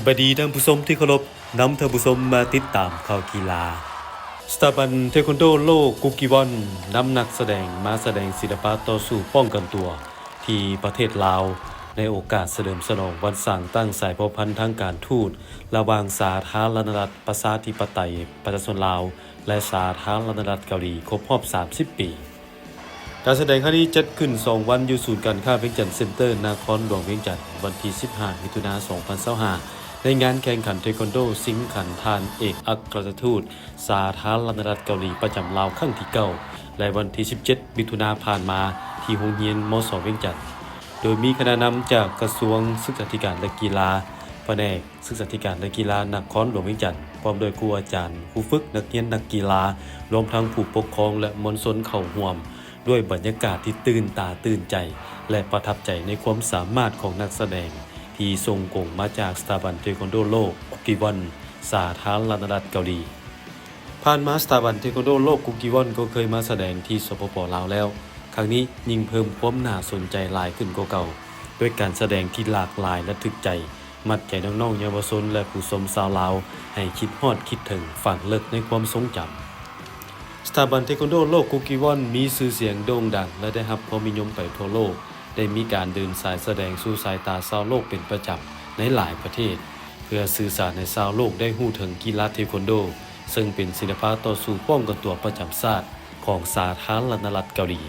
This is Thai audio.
สวัสดีท่านผู้ชมที่เคารพนำท่านผู้ชมมาติดตามข่าวกีฬาสถาบันเทควันโดโลกกุกิวอนนำนักแสดงมาแสดงศิลปะต่อสู้ป้องกันตัวที่ประเทศลาวในโอกาสเฉลิมฉลองวันสร้างตั้งสายเผ่าพันธุ์ทางการทูตระหว่างสาธารณรัฐประชาธิปไตยประชาชนลาวและสาธารณรัฐเกาหลีครบรอบ30 ปีการแสดงครั้งนี้จัดขึ้น2วันอยู่ศูนย์การค้าเวียงจันทน์เซ็นเตอร์นครหลวงเวียงจันทน์วันที่15มิถุนายน2025ในงานแข่งขันเทควันโดสิงขันทานเอกอัครราชทูตสาธารณรัฐเกาหลีประจำลาวครั้งที่9และวันที่17มิถุนายนผ่านมาที่โรงเรียนมศ.เวียงจันทน์โดยมีคณะนำจากกระทรวงศึกษาธิการและกีฬาแผนกศึกษาธิการและกีฬานครหลวงเวียงจันทน์พร้อมด้วยครูอาจารย์ผู้ฝึกนักเรียนนักกีฬารวมทั้งผู้ปกครองและมวลชนเข้าร่วมด้วยบรรยากาศที่ตื่นตาตื่นใจและประทับใจในความสามารถของนักแสดงที่ทรงกงมาจากสถาบันเทควันโดโลกกุกิวอนสาธารณรัฐเกาหลีผ่านมาสถาบันเทควันโดโลกกุกิวอนก็เคยมาแสดงที่สปป.ลาวแล้วครั้งนี้ยิ่งเพิ่มความน่าสนใจหลายขึ้นกว่าเก่าด้วยการแสดงที่หลากหลายและถึกใจมัดใจน้องๆเยาวชนและผู้ชมชาวลาวให้คิดฮอดคิดถึงฝังลึกในความทรงจำสถาบันเทควันโดโลกกุกิวอนมีชื่อเสียงโด่งดังและได้รับความนิยมไปทั่วโลกได้มีการเดินสายแสดงสู่สายตาชาวโลกเป็นประจำในหลายประเทศเพื่อสื่อสารให้ชาวโลกได้รู้ถึงกีฬาเทควันโดซึ่งเป็นศิลปะต่อสู้ป้องกันตัวประจำชาติของสาธารณรัฐเกาหลี